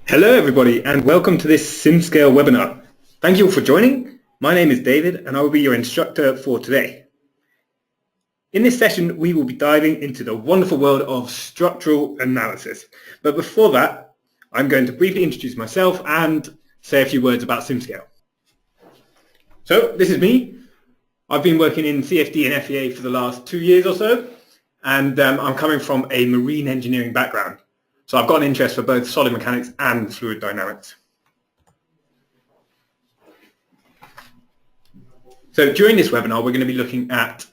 Hello everybody and welcome to this SimScale webinar. Thank you all for joining. My name is David and I will be your instructor for today. In this session we will be diving into the wonderful world of structural analysis. But before that, I'm going to briefly introduce myself and say a few words about SimScale. So this is me. I've been working in CFD and FEA for the last 2 years or so, and I'm coming from a marine engineering background. So I've got an interest for both solid mechanics and fluid dynamics. So during this webinar, we're going to be looking at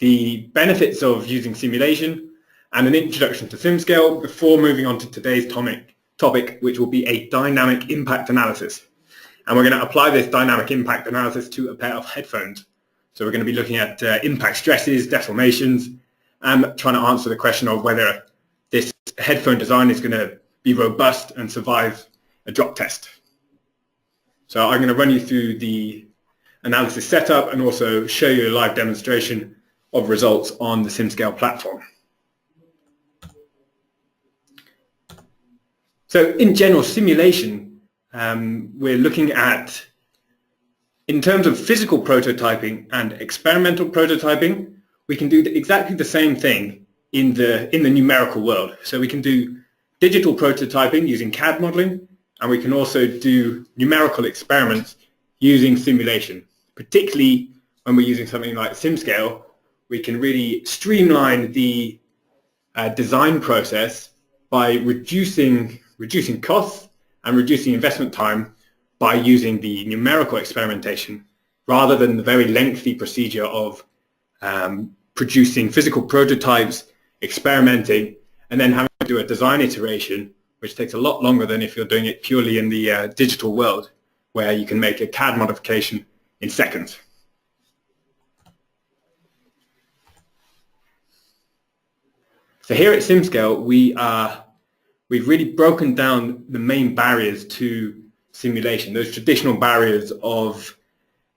the benefits of using simulation and an introduction to SimScale before moving on to today's topic, which will be a dynamic impact analysis. And we're going to apply this dynamic impact analysis to a pair of headphones. So we're going to be looking at impact stresses, deformations, and trying to answer the question of whether this headphone design is going to be robust and survive a drop test. So I'm going to run you through the analysis setup and also show you a live demonstration of results on the SimScale platform. So in general, simulation, we're looking at, in terms of physical prototyping and experimental prototyping, we can do exactly the same thing in the numerical world. So we can do digital prototyping using CAD modeling, and we can also do numerical experiments using simulation. Particularly when we're using something like SimScale, we can really streamline the design process by reducing costs and reducing investment time by using the numerical experimentation rather than the very lengthy procedure of producing physical prototypes, experimenting, and then having to do a design iteration, which takes a lot longer than if you're doing it purely in the digital world, where you can make a CAD modification in seconds. So here at SimScale, we've really broken down the main barriers to simulation, those traditional barriers of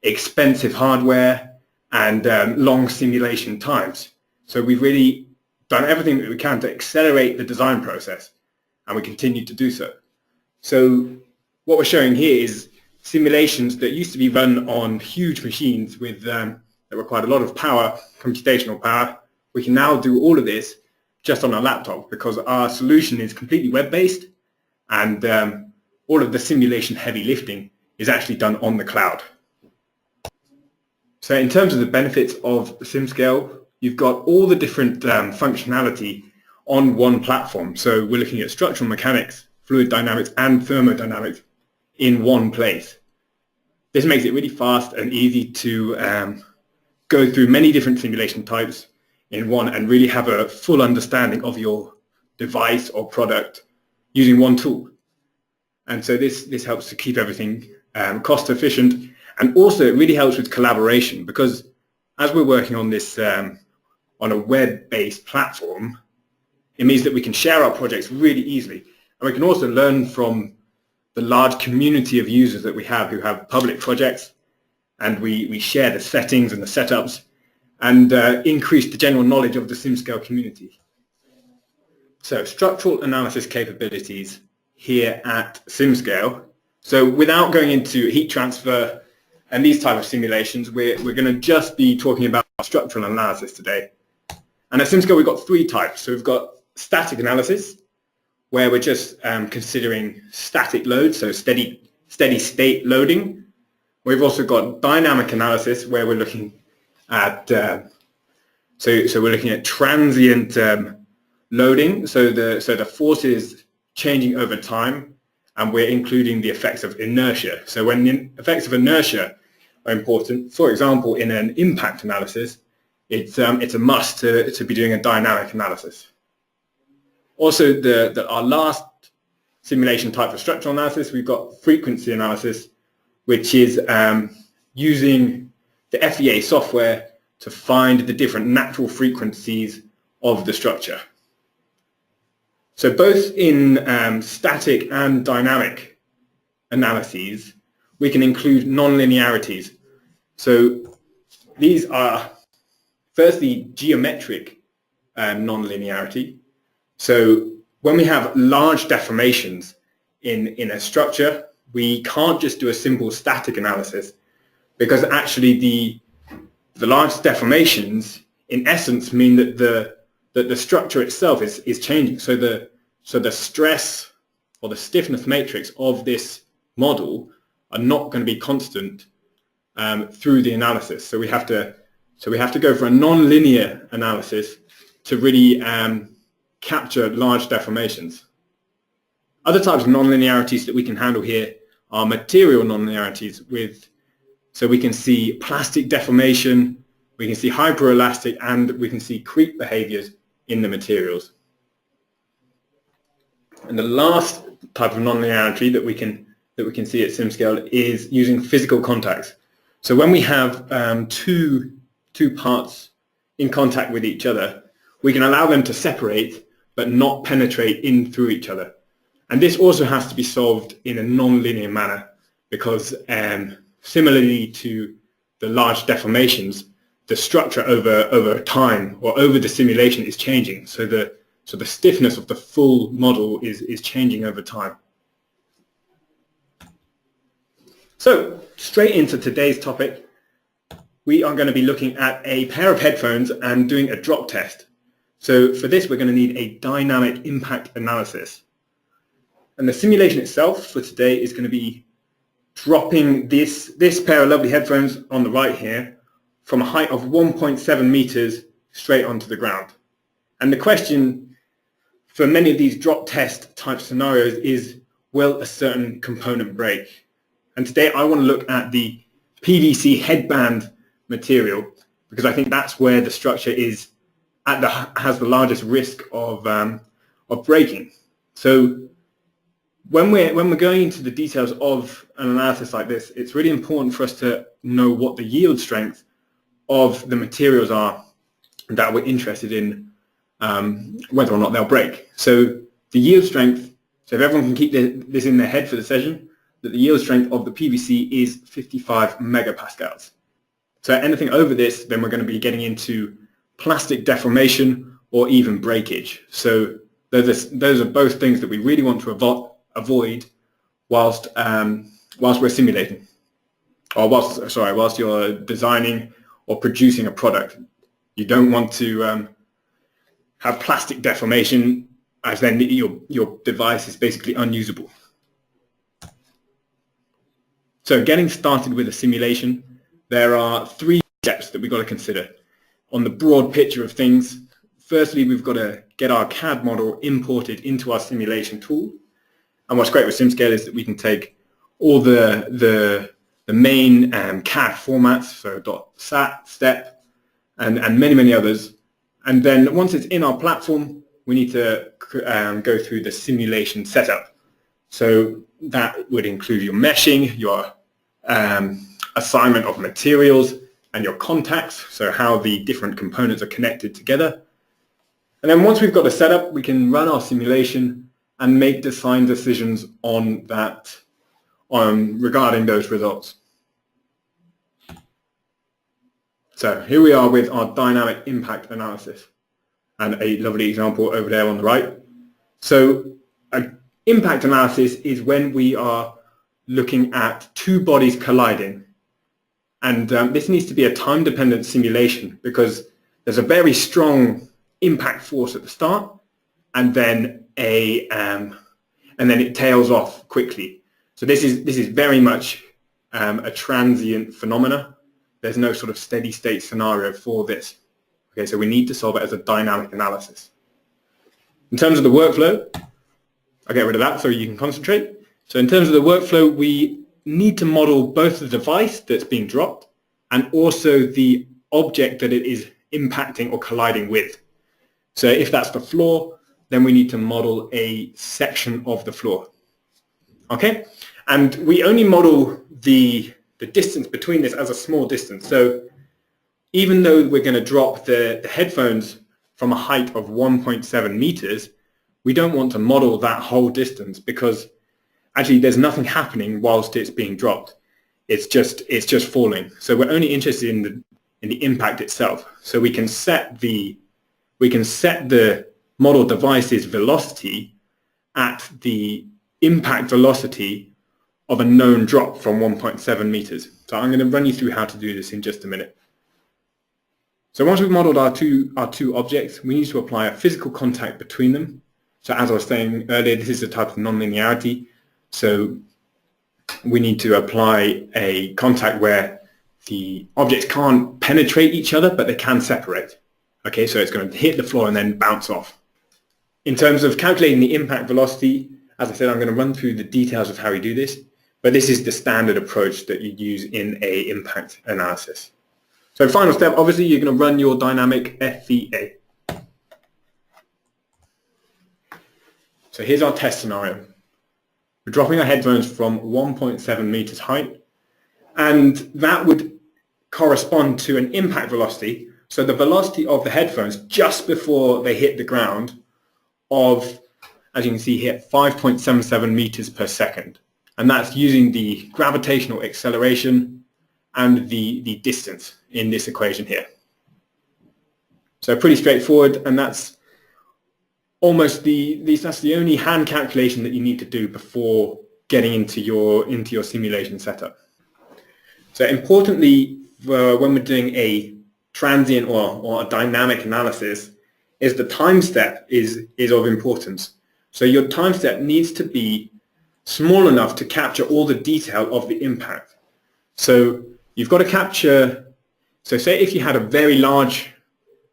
expensive hardware and long simulation times. So we've really done everything that we can to accelerate the design process, and we continue to do so. So what we're showing here is simulations that used to be run on huge machines with that required a lot of power, computational power. We can now do all of this just on a laptop because our solution is completely web-based, and all of the simulation heavy lifting is actually done on the cloud. So in terms of the benefits of SimScale, you've got all the different functionality on one platform. So we're looking at structural mechanics, fluid dynamics, and thermodynamics in one place. This makes it really fast and easy to go through many different simulation types in one and really have a full understanding of your device or product using one tool. And so this helps to keep everything cost efficient, and also it really helps with collaboration, because as we're working on this on a web-based platform, it means that we can share our projects really easily, and we can also learn from the large community of users that we have who have public projects, and we share the settings and the setups and increase the general knowledge of the SimScale community. So structural analysis capabilities here at SimScale. So without going into heat transfer and these type of simulations, we're going to just be talking about structural analysis today. And at SimScale we've got three types. So we've got static analysis, where we're just considering static load, so steady state loading. We've also got dynamic analysis, where we're looking at so we're looking at transient loading, so the force is changing over time, and we're including the effects of inertia. So when the effects of inertia are important, for example, in an impact analysis, it's a must to be doing a dynamic analysis. Also, our last simulation type for structural analysis, we've got frequency analysis, which is using the FEA software to find the different natural frequencies of the structure. So both in static and dynamic analyses, we can include nonlinearities. So these are firstly geometric nonlinearity. So when we have large deformations in a structure, we can't just do a simple static analysis, because actually the large deformations in essence mean that the structure itself is changing. So the stress or the stiffness matrix of this model are not going to be constant through the analysis. So we have to go for a non-linear analysis to really capture large deformations. Other types of non-linearities that we can handle here are material non-linearities so we can see plastic deformation, we can see hyperelastic, and we can see creep behaviors in the materials. And the last type of non-linearity that we can see at SimScale is using physical contacts. So when we have two parts in contact with each other, we can allow them to separate but not penetrate in through each other. And this also has to be solved in a non-linear manner, because similarly to the large deformations, the structure over time or over the simulation is changing. So the stiffness of the full model is changing over time. So straight into today's topic, we are going to be looking at a pair of headphones and doing a drop test. So for this, we're going to need a dynamic impact analysis. And the simulation itself for today is going to be dropping this pair of lovely headphones on the right here from a height of 1.7 meters straight onto the ground. And the question for many of these drop test type scenarios is, will a certain component break? And today I want to look at the PVC headband material, because I think that's where the structure is has the largest risk of breaking. So when we're going into the details of an analysis like this, it's really important for us to know what the yield strength of the materials are that we're interested in, whether or not they'll break. So the yield strength, so if everyone can keep this in their head for the session, that the yield strength of the PVC is 55 megapascals. So anything over this, then we're going to be getting into plastic deformation or even breakage. So those are both things that we really want to avoid whilst we're simulating, or whilst you're designing or producing a product. You don't want to have plastic deformation, as then your device is basically unusable. So getting started with a simulation, there are 3 steps that we've got to consider. On the broad picture of things, firstly, we've got to get our CAD model imported into our simulation tool. And what's great with SimScale is that we can take all the main CAD formats, so .sat, step, and many others. And then once it's in our platform, we need to go through the simulation setup. So that would include your meshing, your assignment of materials, and your contacts, so how the different components are connected together. And then once we've got the setup, we can run our simulation and make design decisions on that, regarding those results. So here we are with our dynamic impact analysis, and a lovely example over there on the right. So an impact analysis is when we are looking at 2 bodies colliding. And this needs to be a time-dependent simulation, because there's a very strong impact force at the start, and then it tails off quickly. So this is very much a transient phenomena. There's no sort of steady state scenario for this. Okay, so we need to solve it as a dynamic analysis. In terms of the workflow, I'll get rid of that so you can concentrate. So in terms of the workflow, we need to model both the device that's being dropped and also the object that it is impacting or colliding with. So if that's the floor, then we need to model a section of the floor. Okay, and we only model the distance between this as a small distance. So even though we're going to drop the headphones from a height of 1.7 meters, we don't want to model that whole distance, because actually there's nothing happening whilst it's being dropped. It's just falling. So we're only interested in the impact itself. So we can set the model device's velocity at the impact velocity of a known drop from 1.7 meters. So I'm going to run you through how to do this in just a minute. So once we've modeled our two objects, we need to apply a physical contact between them. So as I was saying earlier, this is a type of nonlinearity. So we need to apply a contact where the objects can't penetrate each other, but they can separate. Okay, so it's going to hit the floor and then bounce off. In terms of calculating the impact velocity, as I said, I'm going to run through the details of how we do this, but this is the standard approach that you use in a impact analysis. So final step, obviously you're going to run your dynamic FVA. So here's our test scenario. We're dropping our headphones from 1.7 meters height, and that would correspond to an impact velocity, so the velocity of the headphones just before they hit the ground of, as you can see here, 5.77 meters per second. And that's using the gravitational acceleration and the distance in this equation here. So pretty straightforward, and that's almost that's the only hand calculation that you need to do before getting into your simulation setup. So importantly, when we're doing a transient or a dynamic analysis, is the time step is of importance. So your time step needs to be small enough to capture all the detail of the impact. So you've got to capture, so say if you had a very large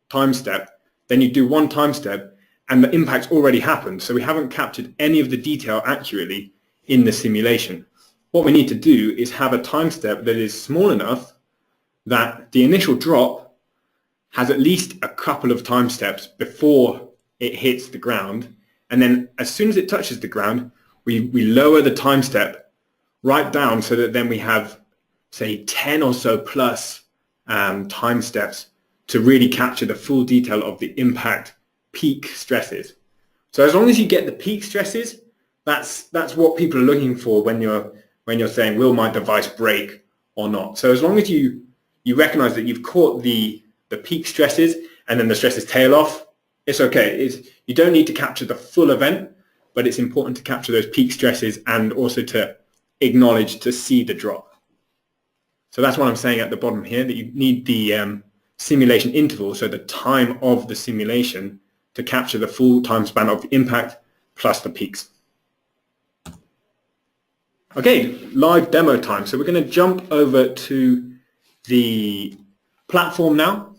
time step, then you do one time step and the impact's already happened. So we haven't captured any of the detail accurately in the simulation. What we need to do is have a time step that is small enough that the initial drop has at least a couple of time steps before it hits the ground. And then as soon as it touches the ground, we lower the time step right down so that then we have, say, 10 or so plus time steps to really capture the full detail of the impact peak stresses. So as long as you get the peak stresses, that's what people are looking for when you're saying, will my device break or not? So as long as you recognize that you've caught the peak stresses and then the stresses tail off, it's okay. You don't need to capture the full event, but it's important to capture those peak stresses and also to acknowledge, to see the drop. So that's what I'm saying at the bottom here, that you need the simulation interval, so the time of the simulation, to capture the full time span of the impact plus the peaks. Okay, live demo time. So we're going to jump over to the platform now.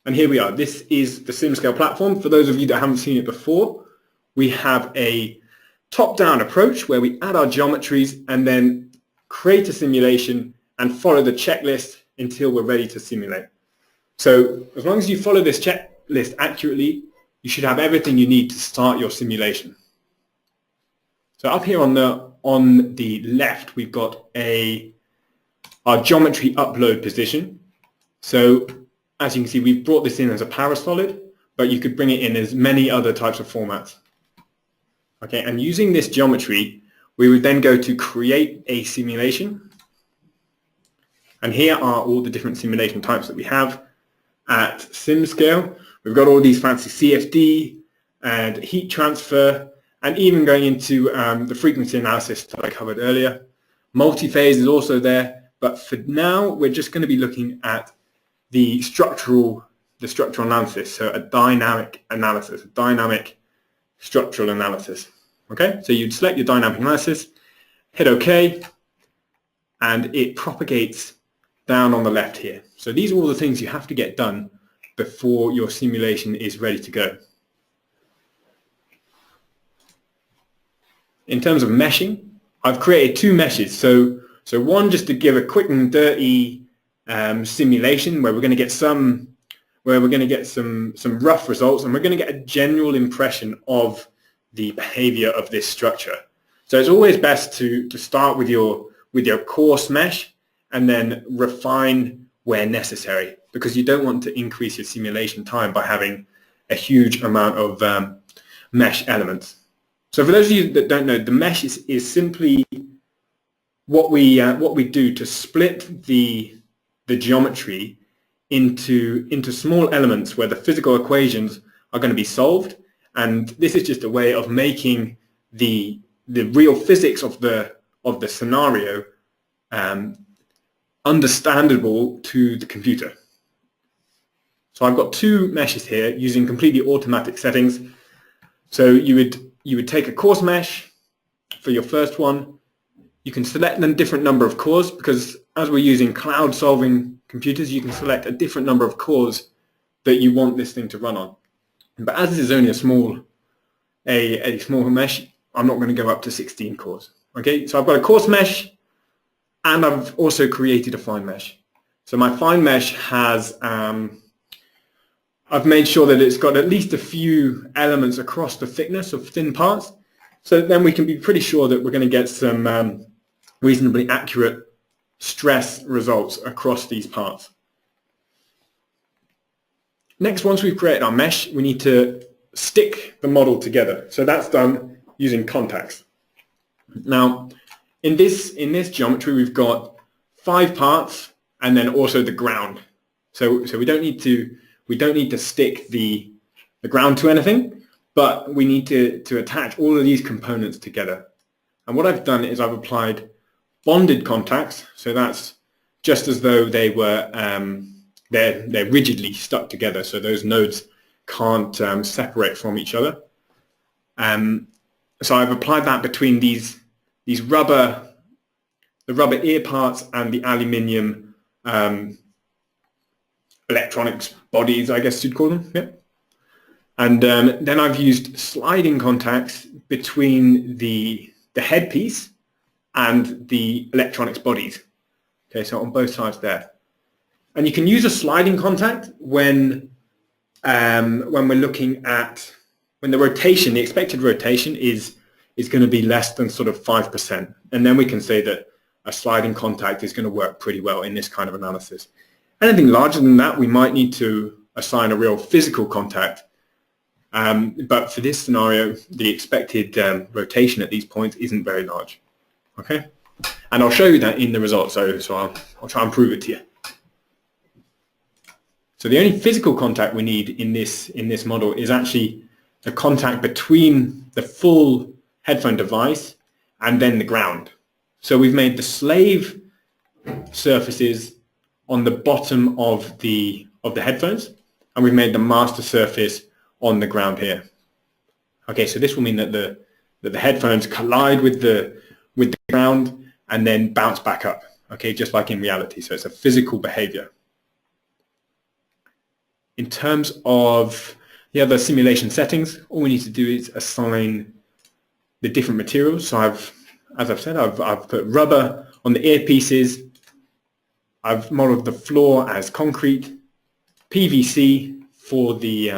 And here we are. This is the SimScale platform. For those of you that haven't seen it before, we have a top-down approach where we add our geometries and then create a simulation and follow the checklist until we're ready to simulate. So as long as you follow this checklist accurately, you should have everything you need to start your simulation. So up here on the left, we've got our geometry upload position. So as you can see, we've brought this in as a parasolid, but you could bring it in as many other types of formats. Okay, and using this geometry, we would then go to create a simulation. And here are all the different simulation types that we have at SimScale. We've got all these fancy CFD and heat transfer, and even going into the frequency analysis that I covered earlier. Multi-phase is also there, but for now, we're just going to be looking at the structural analysis, so a dynamic analysis, a dynamic structural analysis. Okay, so you'd select your dynamic analysis, hit OK, and it propagates down on the left here. So these are all the things you have to get done before your simulation is ready to go. In terms of meshing, I've created two meshes. So one just to give a quick and dirty simulation where we're going to get some rough results, and we're going to get a general impression of the behavior of this structure. So it's always best to start with your coarse mesh and then refine where necessary, because you don't want to increase your simulation time by having a huge amount of mesh elements. So for those of you that don't know, the mesh is simply what we do to split the geometry into small elements where the physical equations are going to be solved, and this is just a way of making the real physics of the scenario understandable to the computer. So I've got two meshes here using completely automatic settings. So you would take a coarse mesh for your first one. You can select a different number of cores, because as we're using cloud solving computers, you can select a different number of cores that you want this thing to run on. But as this is only a small mesh, I'm not going to go up to 16 cores. Okay, so I've got a coarse mesh, and I've also created a fine mesh. So my fine mesh has, I've made sure that it's got at least a few elements across the thickness of thin parts, so then we can be pretty sure that we're going to get some reasonably accurate stress results across these parts. Next, once we've created our mesh, we need to stick the model together. So that's done using contacts. Now, in this geometry, we've got 5 parts and then also the ground. So we don't need to stick the ground to anything, but we need to attach all of these components together. And what I've done is I've applied bonded contacts. So that's just as though they were they're rigidly stuck together, so those nodes can't separate from each other. So I've applied that between the rubber ear parts and the aluminium electronics bodies, I guess you'd call them. Yeah. And then I've used sliding contacts between the headpiece and the electronics bodies. Okay, so on both sides there. And you can use a sliding contact when we're looking at when the rotation, the expected rotation is going to be less than sort of 5%. And then we can say that a sliding contact is going to work pretty well in this kind of analysis. Anything larger than that, we might need to assign a real physical contact. But for this scenario, the expected rotation at these points isn't very large. Okay? And I'll show you that in the results, so I'll try and prove it to you. So the only physical contact we need in this model is actually the contact between the full headphone device and then the ground. So we've made the slave surfaces on the bottom of the headphones, and we've made the master surface on the ground here. Okay, so this will mean that the headphones collide with the ground and then bounce back up. Okay, just like in reality. So it's a physical behavior. In terms of the other simulation settings, all we need to do is assign the different materials. So as I've said, I've put rubber on the earpieces. I've modeled the floor as concrete, PVC for the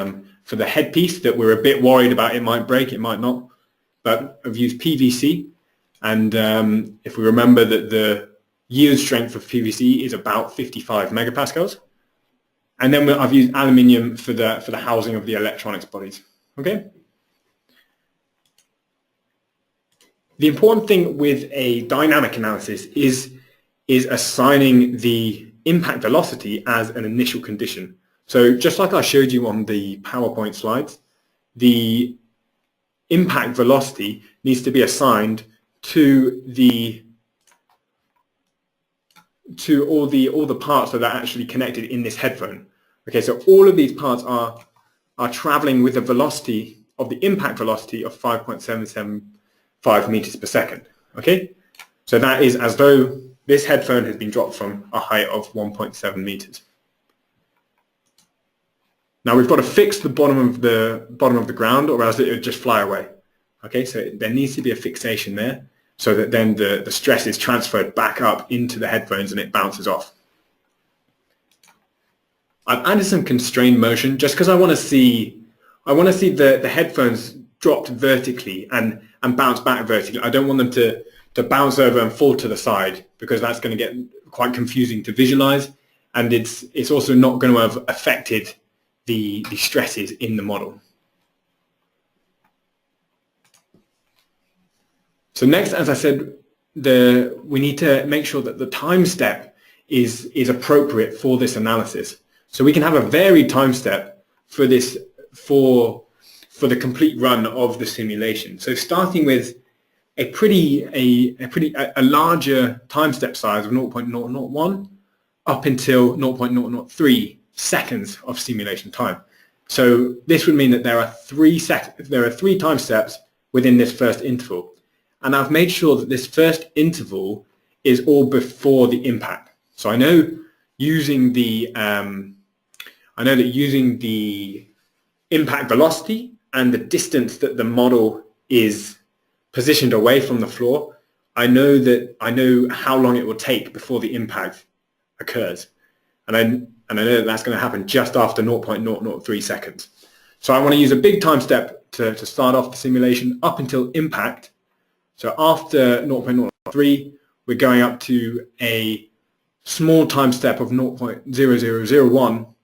headpiece that we're a bit worried about. It might break, it might not, but I've used PVC. And if we remember that the yield strength of PVC is about 55 megapascals. And then I've used aluminium for the housing of the electronics bodies. Okay. The important thing with a dynamic analysis is assigning the impact velocity as an initial condition. So just like I showed you on the PowerPoint slides, the impact velocity needs to be assigned to all the parts that are actually connected in this headphone. Okay, so all of these parts are traveling with a velocity of the impact velocity of 5.775 meters per second. Okay, so that is as though this headphone has been dropped from a height of 1.7 meters. Now we've got to fix the bottom of the ground, or else it would just fly away. Okay, so there needs to be a fixation there, so that then the stress is transferred back up into the headphones and it bounces off. I've added some constrained motion just because I want to see the headphones dropped vertically and bounce back vertically. I don't want them to bounce over and fall to the side, because that's going to get quite confusing to visualize, and it's also not going to have affected the stresses in the model. So next, as I said, we need to make sure that the time step is appropriate for this analysis. So we can have a varied time step for for the complete run of the simulation. So starting with a larger time step size of 0.001 up until 0.003 seconds of simulation time. So this would mean that there are three time steps within this first interval, and I've made sure that this first interval is all before the impact. So I know using the impact velocity and the distance that the model is positioned away from the floor, I know how long it will take before the impact occurs, and I know that that's going to happen just after 0.003 seconds. So I want to use a big time step to start off the simulation up until impact. So after 0.003, we're going up to a small time step of 0.0001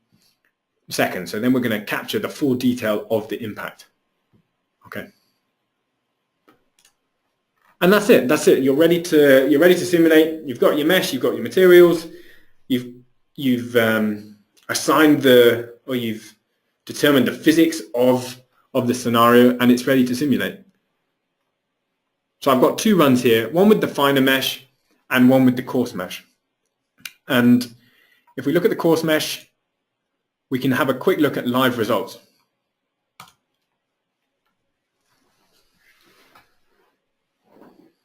seconds. So then we're going to capture the full detail of the impact. Okay. And that's it. That's it. You're ready to simulate. You've got your mesh. You've got your materials. You've assigned you've determined the physics of the scenario, and it's ready to simulate. So I've got two runs here, one with the finer mesh and one with the coarse mesh. And if we look at the coarse mesh, we can have a quick look at live results.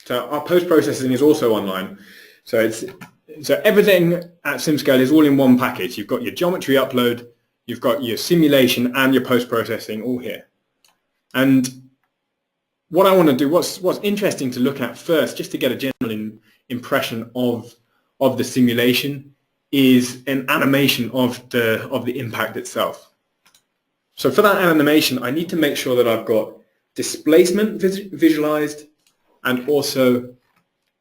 So our post-processing is also online. So everything at SimScale is all in one package. You've got your geometry upload, you've got your simulation and your post-processing all here. And what I want to do, what's interesting to look at first, just to get a general impression of the simulation, is an animation of the impact itself. So for that animation, I need to make sure that I've got displacement visualized and also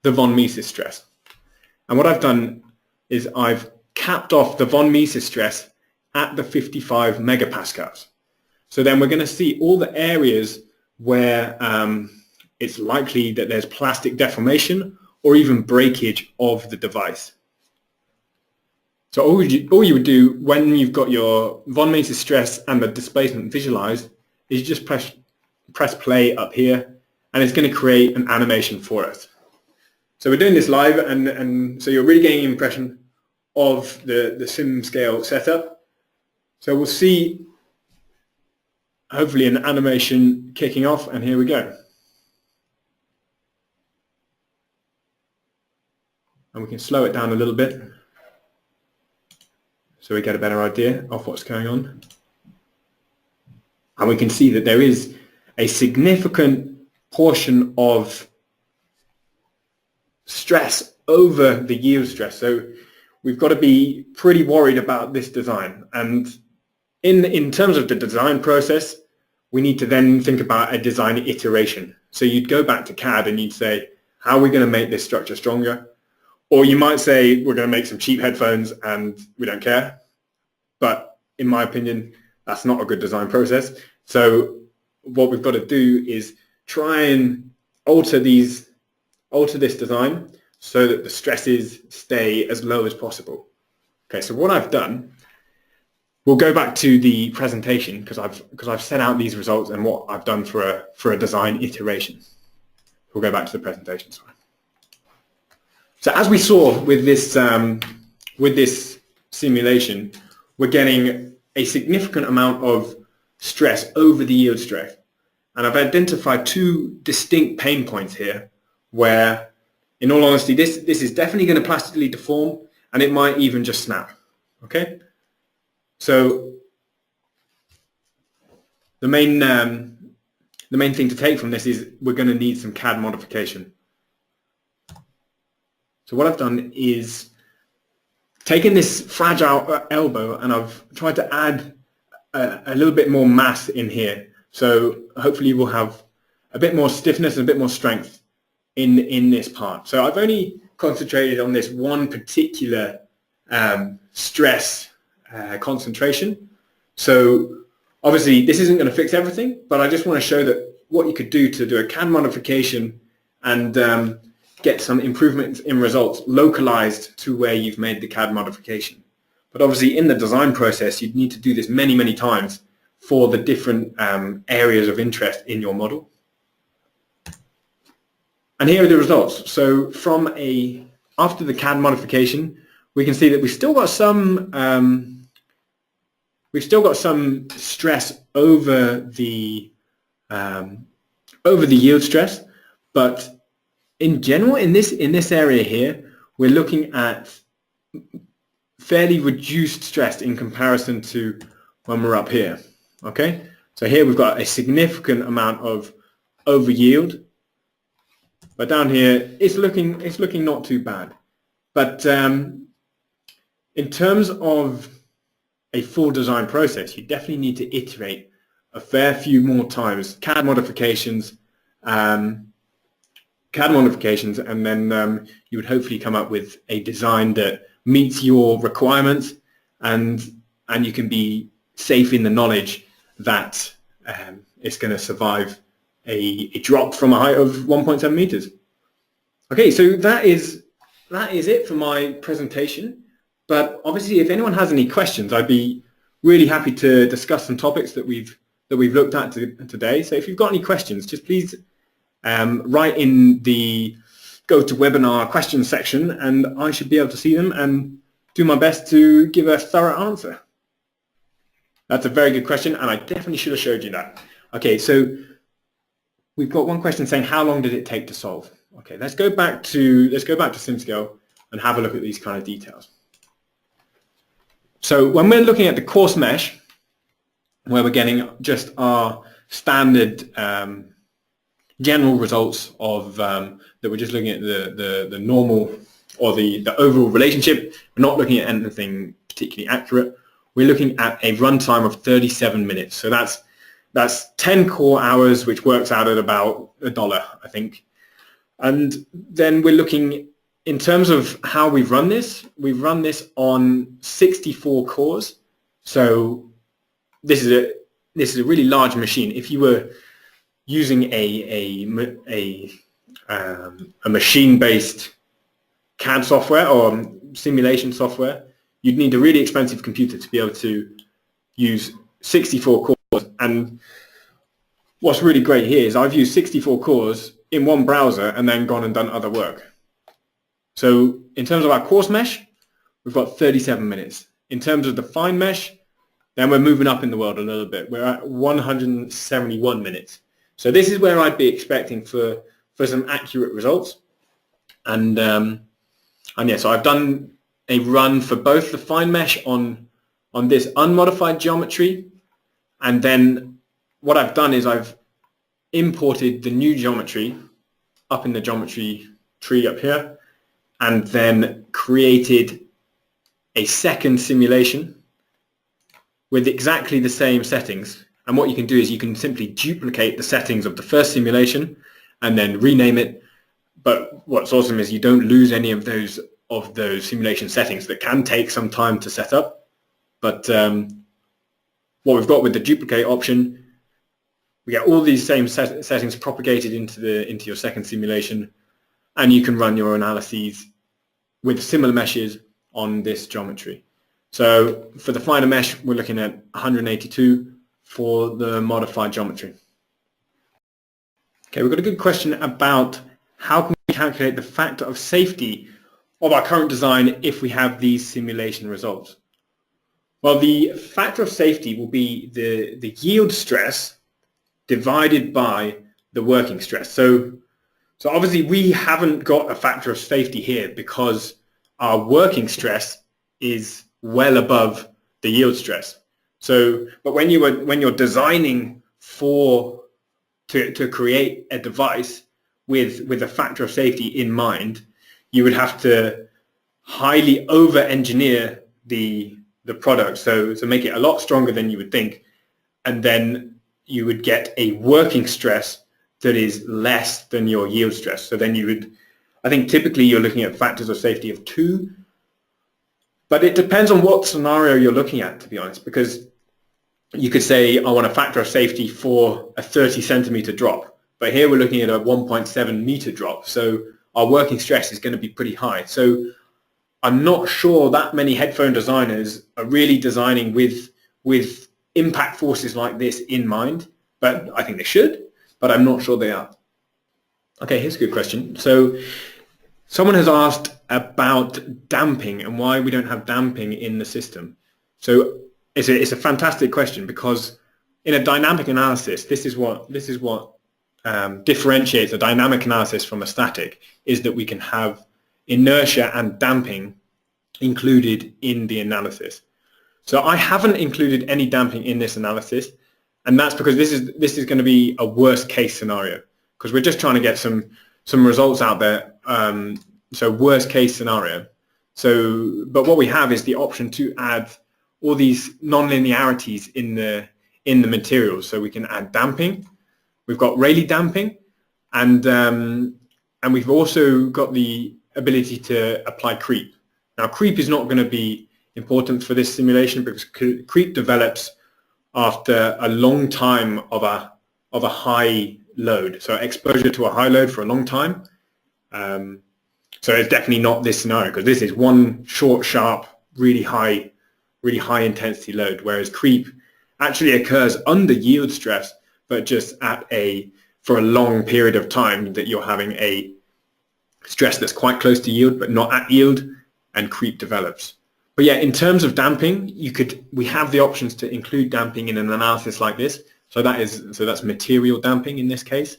the von Mises stress. And what I've done is I've capped off the von Mises stress at the 55 megapascals. So then we're going to see all the areas where it's likely that there's plastic deformation or even breakage of the device. So all you would do when you've got your von Mises stress and the displacement visualized is you just press play up here, and it's going to create an animation for us. So we're doing this live, and so you're really getting an impression of the SimScale setup. So we'll see hopefully an animation kicking off, and here we go. And we can slow it down a little bit so we get a better idea of what's going on. And we can see that there is a significant portion of stress over the yield stress. So we've got to be pretty worried about this design. And in terms of the design process, we need to then think about a design iteration. So you'd go back to CAD and you'd say, how are we going to make this structure stronger? Or you might say, we're going to make some cheap headphones and we don't care. But in my opinion, that's not a good design process. So what we've got to do is try and alter this design so that the stresses stay as low as possible. Okay, so what I've done, we'll go back to the presentation because I've set out these results and what I've done for a design iteration. We'll go back to the presentation. Sorry. So as we saw with this simulation, we're getting a significant amount of stress over the yield stress. And I've identified two distinct pain points here where, in all honesty, this is definitely going to plastically deform, and it might even just snap. Okay? So the main thing to take from this is we're going to need some CAD modification. So what I've done is taken this fragile elbow and I've tried to add a little bit more mass in here. So hopefully we'll have a bit more stiffness and a bit more strength in this part. So I've only concentrated on this one particular stress concentration. So obviously this isn't going to fix everything, but I just want to show that what you could do to do a CAD modification and get some improvements in results localized to where you've made the CAD modification. But obviously in the design process, you'd need to do this many, many times for the different areas of interest in your model. And here are the results. So after the CAD modification, we can see that we've still got some stress over the yield stress, but in general, in this area here, we're looking at fairly reduced stress in comparison to when we're up here. Okay, so here we've got a significant amount of over yield, but down here it's looking not too bad. But in terms of a full design process, you definitely need to iterate a fair few more times, CAD modifications, and then you would hopefully come up with a design that meets your requirements, and you can be safe in the knowledge that it's going to survive a drop from a height of 1.7 meters. Okay, so that is it for my presentation. But obviously, if anyone has any questions, I'd be really happy to discuss some topics that we've looked at today. So if you've got any questions, just please write in the GoToWebinar questions section, and I should be able to see them and do my best to give a thorough answer. That's a very good question, and I definitely should have showed you that. Okay, so we've got one question saying, how long did it take to solve? Okay, let's go back to SimScale and have a look at these kind of details. So when we're looking at the coarse mesh, where we're getting just our standard general results of that we're just looking at the normal or the overall relationship, we're not looking at anything particularly accurate. We're looking at a runtime of 37 minutes. So that's 10 core hours, which works out at about $1, I think. And then we're looking, in terms of how we've run this on 64 cores. So this is a really large machine. If you were using a machine-based CAD software or simulation software, you'd need a really expensive computer to be able to use 64 cores. And what's really great here is I've used 64 cores in one browser and then gone and done other work. So in terms of our coarse mesh, we've got 37 minutes. In terms of the fine mesh, then we're moving up in the world a little bit. We're at 171 minutes. So this is where I'd be expecting for some accurate results. And yeah, so I've done a run for both the fine mesh on this unmodified geometry, and then what I've done is I've imported the new geometry up in the geometry tree up here, and then created a second simulation with exactly the same settings. And what you can do is you can simply duplicate the settings of the first simulation and then rename it. But what's awesome is you don't lose any of those simulation settings that can take some time to set up. But what we've got with the duplicate option, we get all these same settings propagated into your second simulation, and you can run your analyses with similar meshes on this geometry. So for the finer mesh, we're looking at 182 for the modified geometry. Okay, we've got a good question about how can we calculate the factor of safety of our current design if we have these simulation results. Well, the factor of safety will be the yield stress divided by the working stress. So obviously we haven't got a factor of safety here because our working stress is well above the yield stress. So, but when you're designing to create a device with a factor of safety in mind, you would have to highly over-engineer the product, so make it a lot stronger than you would think, and then you would get a working stress that is less than your yield stress. So then you would, I think typically you're looking at factors of safety of 2, but it depends on what scenario you're looking at, to be honest, because you could say, I want a factor of safety for a 30 centimeter drop, but here we're looking at a 1.7 meter drop, so our working stress is going to be pretty high. So I'm not sure that many headphone designers are really designing with impact forces like this in mind, but I think they should, but I'm not sure they are. Okay, here's a good question. So someone has asked about damping and why we don't have damping in the system. So it's a fantastic question, because in a dynamic analysis, this is what differentiates a dynamic analysis from a static, is that we can have inertia and damping included in the analysis. So I haven't included any damping in this analysis, and that's because this is going to be a worst case scenario, because we're just trying to get some results out there. So worst case scenario. So, but what we have is the option to add all these non-linearities in the materials. So we can add damping. We've got Rayleigh damping, and we've also got the ability to apply creep. Now, creep is not going to be important for this simulation, because creep develops after a long time of a high load. So exposure to a high load for a long time. So it's definitely not this scenario, because this is one short, sharp, really high intensity load, whereas creep actually occurs under yield stress, but just for a long period of time that you're having a stress that's quite close to yield, but not at yield, and creep develops. But yeah, in terms of damping, we have the options to include damping in an analysis like this. So that's material damping in this case,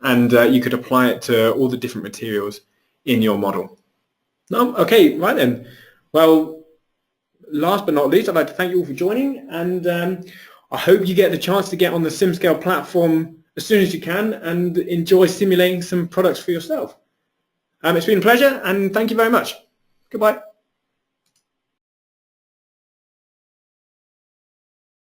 and you could apply it to all the different materials in your model. No? Okay, right then. Well, last but not least, I'd like to thank you all for joining, and I hope you get the chance to get on the SimScale platform as soon as you can and enjoy simulating some products for yourself. It's been a pleasure, and thank you very much. Goodbye.